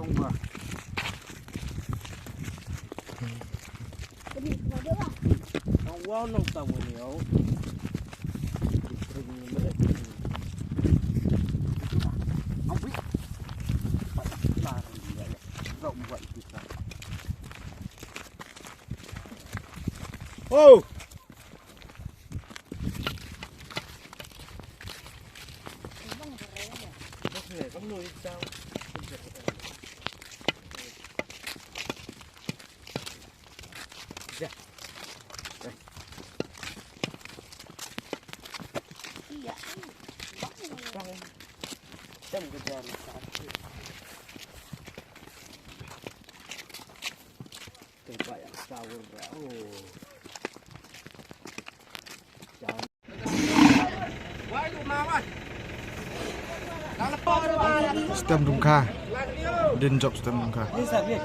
không mà. Không quá nông tàu nhiều. Không biết. Là rộng vậy thì sao? Ô! Để con nuôi sao? Dạ. Đây. Iya. Xem cái đèn sao? Cái vậy sao rồi? Chào. Quay tụi nào ơi? Stem Dungka. Din job Stem Dungka. Đi sao vậy?